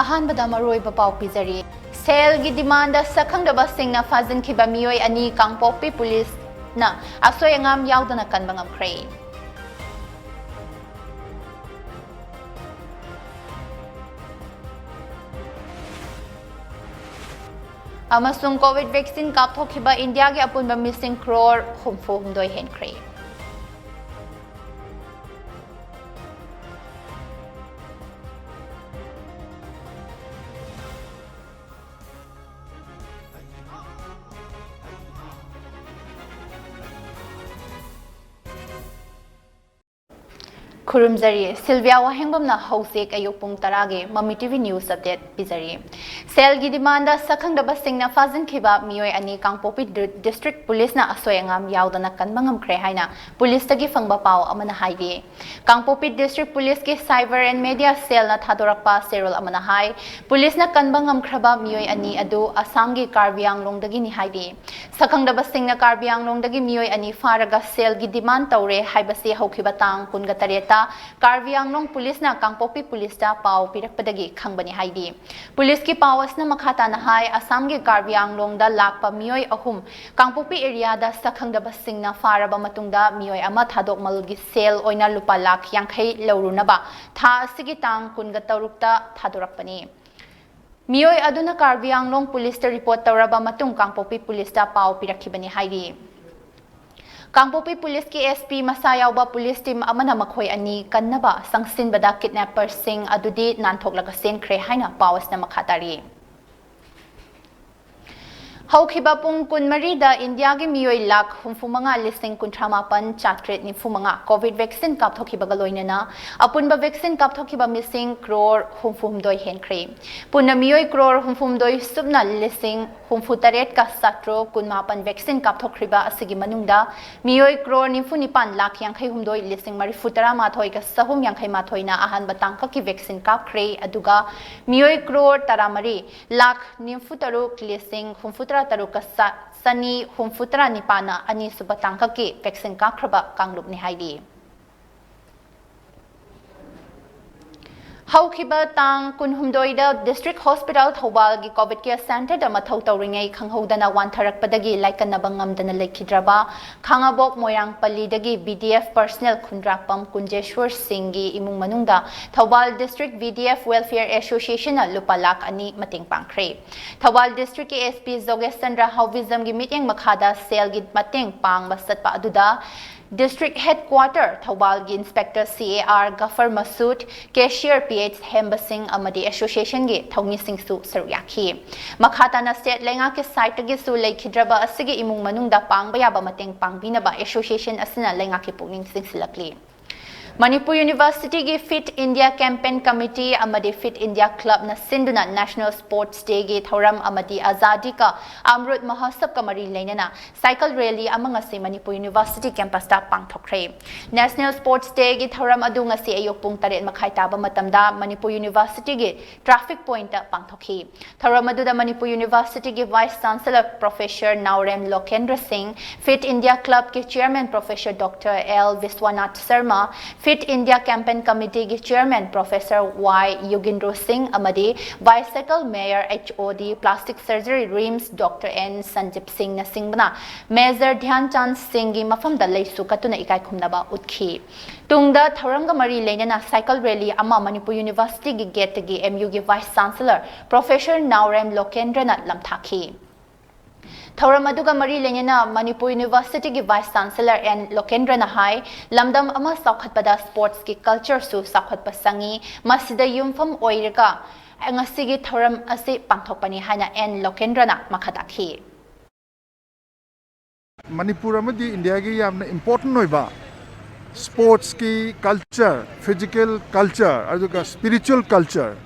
ꯑꯍꯥꯟꯕꯗ ꯃꯔꯨꯑꯣꯏꯕ ꯄꯥꯎ ꯄꯤꯖꯔꯤ ꯁꯦꯜꯒꯤ ꯗꯤꯃꯥꯟꯗ ꯁꯛꯈꯪꯗꯕꯁꯤꯡꯅ ꯐꯥꯖꯤꯟꯈꯤꯕ ꯃꯤꯑꯣꯏ ꯑꯅꯤ ꯀꯥꯡꯄꯣꯛꯄꯤ ꯄꯨꯂꯤꯁꯅ ꯑꯁꯣꯏ ꯑꯉꯥꯝ ꯌꯥꯎꯗꯅ ꯀꯟꯕ ꯉꯝꯈ꯭ꯔꯦ ꯑꯃꯁꯨꯡ ꯀꯣꯚꯤꯗ ꯚꯦꯛꯁꯤꯟ ꯀꯥꯞꯊꯣꯛꯈꯤꯕ ꯏꯟꯗꯤꯌꯥꯒꯤ ꯑꯄꯨꯟꯕ ꯃꯤꯁꯤꯡ ꯀ꯭ꯔꯣꯔ 64 ꯍꯦꯟꯈ꯭ꯔꯦ खुरुमजरी सिल्विया वाहेंगबमना हौसेक अयुक पुंग 10 गे Mamitv न्यूज अपडेट पिजरी सेल गी डिमांड सखंगदब सिंगना फाजिनखिबा मियोय अनि कांगपोपी डिस्ट्रिक्ट पुलिसना असोयंगाम यावदना कनबंगम ख्रे हाइना पुलिस तगी फंगबा पाव अमना हाइदे कांगपोपी डिस्ट्रिक्ट पुलिस के साइबर एंड मीडिया सेल ना थादोरकपा सेरोल अमना हाइ पुलिसना कनबंगम खरबा मियोय अनि अदु असम गी कार्बियांगलोंग दगी नि हाइदे सखंगदब सिंगना कार्बियांगलोंग दगी मियोय अनि फारगा सेल गी डिमांड तौरे हाइबसे हौखिबा तांग कुनगा तरेता कार्बियांगलोंग पुलिसना कांगपोपी पुलिसता पाव पिरकपदगी खंगबनी हाइदे पुलिस की पावसना मखाताना हाइ असम गी कार्बियांगलोंग दा लाकपा मियोय अहुम कांगपोपी एरिया दा सखंगदब सिंगना फारबा मतुंगदा मियोय अमा थादोकमलगी सेल ओइना लुपा लाख यांखै लौरुनबा था सिगी तांग कुनगा तरुकता थादोरकपनी मियोय अदुना कार्बियांगलोंग पुलिसता रिपोर्ट तौरबा मतुंग कांगपोपी पुलिसता पाव पिरखिबनी हाइदे कांगपोपी पुलिस की एसपी मसा यावबा पुलिस टीम अमना मखोय अनि कन्नबा संगसिनबदा किडनैपर सिंग अदुदी नानथोकलगा सेनख्रे हाइना पावसना मखातारी हौखिबा पुंग कुनमरी दा इंडिया की मियोय लाख 55,938 कोविड वैक्सीन कापथोखिबा लोइनना अपुनबा वैक्सीन कापथोखिबा मिसिंग क्रोर 62 हेनख्रे पुन्ना मियोय क्रोर 62 सुबना लिसिंग 68 का सत्रो कुनमापन वैक्सीन कापथोखिबा असिगी मनुंगदा मियोय क्रोर 94 लाख यांखै हुमदोय लिसिंग मरिफुतरा माथोय का सहुम यांखै माथोयना अहान बतांका की वैक्सीन कापख्रे अदुगा मियोय क्रोर 13 लाख 93 लिसिंग 63 सनी 64 निपाना अनि सुबतांका की वैक्सीन काखरबा कांगलुपनि हाइदि हौखिबा तांग कुनहुमदोइदा डिस्ट्रिक्ट हॉस्पिटल थौबाल की कोविड केयर सेंटर दा मथौ तौरिङै खंगहौदना वानथरकपदगी लाइकन्नबा ngamdana लेखिद्रबा खांगाबोक मोयरांगपल्लीदगी बीडीएफ पर्सनल खुंद्राकपम कुंजेश्वर सिंह की इमुंग मनुंगदा Thoubal district BDF welfare association लुपा लाख अनि मतेंग पांगख्रे थौबाल डिस्ट्रिक्ट के एसपी जोगेशचंद्र हाउविजम की मीटिंग मखादा सेल की मतेंग पांगबा सतपा अदुदा डिस्ट्रिक्ट हेडक्वार्टर थौबाल की inspector CAR Gafar Masood cashier PH Hembasing अमदी एसोसिएशन के थौनी सिंगसु सरुयाखी मखाताना स्टेट लेंगा के साइट के सु लेखिद्रबा असिगे इमुंग मनुंगदा पांगबा याबा मतेंग पांगबिनबा एसोसिएशन असिना लेंगा के पुनिंग सिंगसिलकली मणिपुर यूनिवर्सिटी की फिट इंडिया कैंपेन कमिटी अमदी फिट इंडिया क्लब न सिंधुना नेशनल स्पोर्ट्स डे की थौरम अमदी आजादी का अमृत महोत्सव का मरी लेनना साइकिल रैली अमंगसी मणिपुर यूनिवर्सिटी कैंपस ता पांगथोखरे नेशनल स्पोर्ट्स डे की थौरम अदुंगसी अयुक पुंग 8 मखाइ ताबा मतमदा मणिपुर यूनिवर्सिटी की ट्रैफिक पॉइंट पांगथोखी थौरम अदुदा मणिपुर यूनिवर्सिटी की vice chancellor professor Naorem Lokendra Singh fit India club के chairman professor doctor L Vishwanath Sharma fit India campaign committee के chairman professor Y Yogindra Singh अमदी bicycle mayor HOD plastic surgery RIMS doctor N संजीप Singh न सिंगना मेजर ध्यानचंद सिंह की मफम द लेसु कतुना इकाई खुमनबा उतखी तुंगदा थौरंग मरी लेनना साइकिल रैली अमा मणिपुर यूनिवर्सिटी की गेट की एमयू की vice chancellor professor Naorem Lokendra न लमथाखी थौरम अदुगा मरी लेनना मणिपुर यूनिवर्सिटी की वाइस चांसलर एन लोकेंद्र नहाय लमदम अमा साखतपदा स्पोर्ट्स की कल्चर सु साखतप संगी मसिदा युमफम ओइरका ngasiगी थौरम असे पांथोकपनी हाना एन लोकेंद्र ना मखताखी मणिपुर अमदी इंडिया की यामना इंपोर्टेंट होइबा स्पोर्ट्स की कल्चर फिजिकल कल्चर अदुगा स्पिरिचुअल कल्चर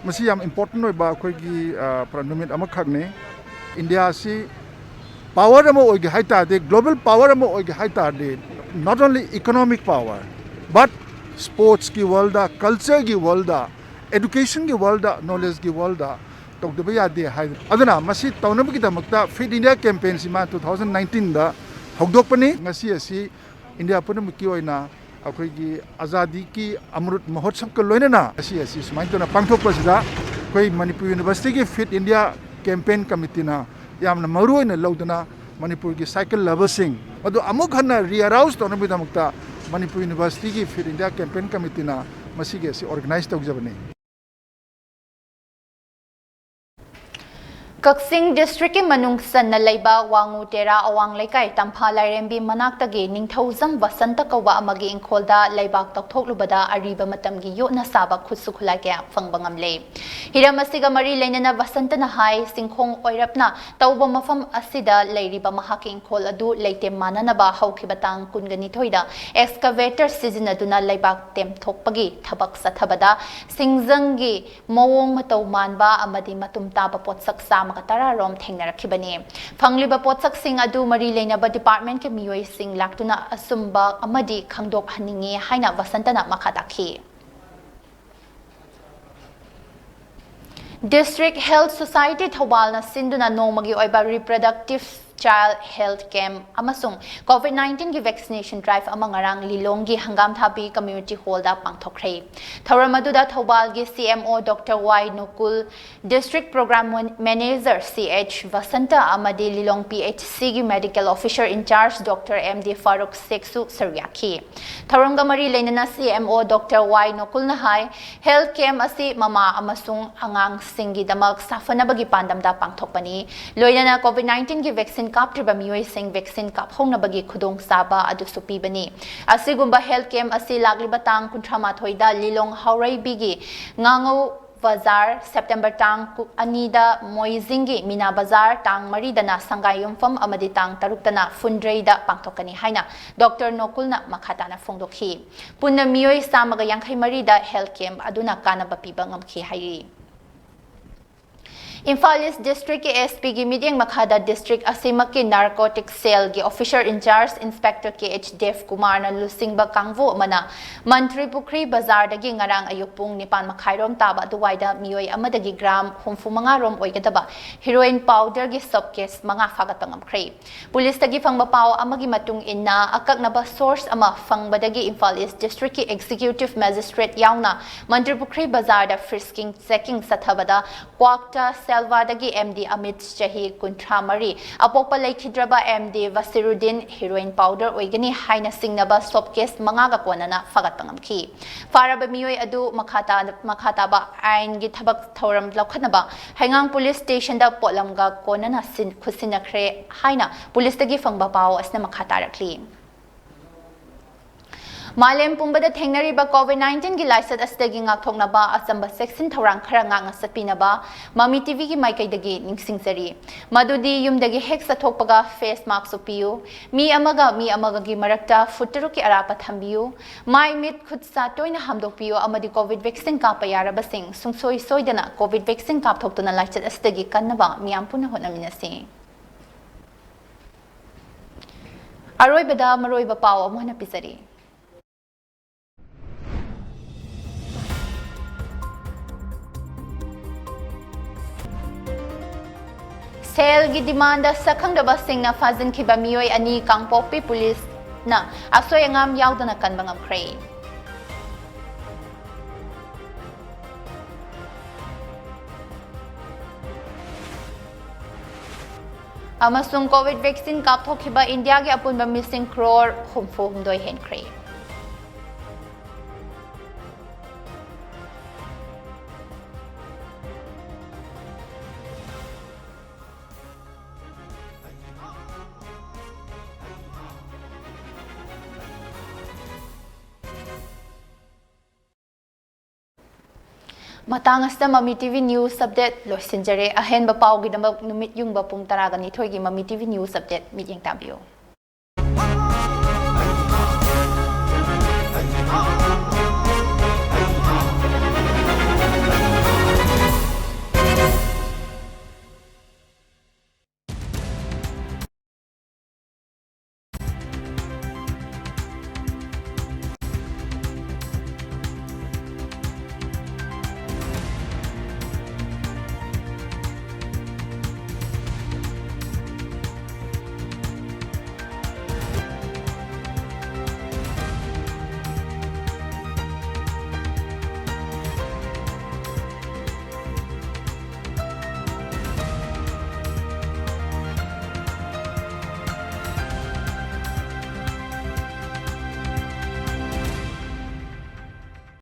मसी याम इंपोर्टेंट होइबा अखोइगी प्रनुमित अमखकने इंडिया सी पावर अमो ओइगे हाइतादे ग्लोबल पावर अमो ओइगे हाइतादे not only economic power but sports की वर्ल्ड दा कल्चर की वर्ल्ड दा एजुकेशन की वर्ल्ड दा नॉलेज की वर्ल्ड दा तौदबा यादे हाइ अदना मसी तौनबगी दमकता फिट इंडिया कैंपेन सिमा 2019 दा हौदोकपनी ngasi asi इंडिया पुनमुकी ओइना अखोइगी आजादी की अमृत महोत्सव का लोइनना asi सुमाइतोना पांथोकपसिदा koi Manipur University ki Fit India campaign committee na yamna maru oina lawduna Manipur ki cycle lovers sing adu amuk hanna re-arouse tawna bidamakta Manipur University ki Fit India campaign committee na masige si organize tawjabani Kaksing district ki manung san na laiba wangu tera awang laikai tampha lairembi manaktagi ningthauzang basanta kawa amagi ingkholda laibak takthoklubada ariba matamgi yotna saba khutsu khulai kya phangbangamle hiramasiga mari leinana basanta na hai singkhong oirapna tawba mafam asida leiriba mahaki ingkhol adu leite manana ba haukibatang kungani thoida excavator sizinaduna laibak temthokpagi thabak sathabada singzangi mawong matau manba amadi matum taba potsak sam Katara rom thengnarakibani phangliba potsak sing adu mari leinaba department ke miyoi sing laktuna asumba amadi khangdok haningi haina wasantana makhatakhi District Health Society Thobal na sinduna nomagi oiba reproductive Child Health Camp amasung COVID-19 ki vaccination drive amangarang lilonggi hangam thabi community hall da pangthokhrei thawramaduda Thobal gi CMO Dr. Y Nukul District Program Manager CH Vasanta amadi Lilong PHC gi Medical Officer in Charge Dr. MD Farooq Seksu Saryaki thawramga mari leinana CMO Dr. Y Nukul na hai health camp asi mama amasung angang singi damak safanabagi pandam da pangthokpani loinana COVID-19 ki vaccine kaptriba miyoi sing vaccine kap hongnabagi khudong saba adu supibani asigumba health camp asi lagliba tang kuntrama thoida lilong haurai bigi ngangau bazar September tang anida moizingi mina bazar tang maridana sangayumfam amadi tang taruktana fundreida pangthokani haina Dr. Nokulna makhatana phongdokhi punna miyoi samaga yankhai marida health camp aduna kanaba piba ngamkhi hairi Imphal East District ke SP gi meeting makhada district asimaki narcotic cell gi officer in charge Inspector KH Dev Kumar na lusingba kangvu mana Mantri Pukri Bazar dagi ngarang ayupung nipan makhairom taba duwaida miyoi amadagi gram humfumanga rom oigadaba heroin powder gi subcase manga fagat pangamkhrei police tagi phangba paw amagi matung inna akaknaba source ama fangbadagi Imphal East District ki executive magistrate yauna Mantri Pukri Bazar da frisking checking sathabada kwakta Salvadagi MD Amit Chahi Kuntramari Apopa Laikhidraba MD Vasirudin heroin powder oigani haina singnaba stopcase mangaga konana fagat pangamki Faraba miyoi adu makhata ba ain gi thabak thoram lokhanaba hangang police station da potlamga konana sin khusinakre haina police tagi phangba paw asna makhata rakli Malem pumbada thengnariba COVID-19 gi laisat astagi ngakthoknaba asamba section thorang khara nga sapinaba Mamitv gi maikaidagi ningsingsari madudi yumdagi hexa thokpaga face mask upiyu mi amaga gi marakta futuru ki arapa thambiyu mai mit khutsa toina hamdokpiyu amadi COVID vaccine ka payaraba sing sungsoi soidana COVID vaccine ka thoktuna laisat astagi kannaba miyampuna honaminasi Aroibada maroiba paw amona pisari Sale gi demand sakhang da basing na fazin ki ba miyoi ani kangpopi police na asoy ngam yaudana kanbangam khrei Amasung COVID vaccine kapthokhiba India gi apunba missing crore humfo humdoi hen khrei Matangasta Mamitv News Update loisinjare ahenba pawgi damba numit yungba pung 12 gi Mamitv News Update meeting tabiyo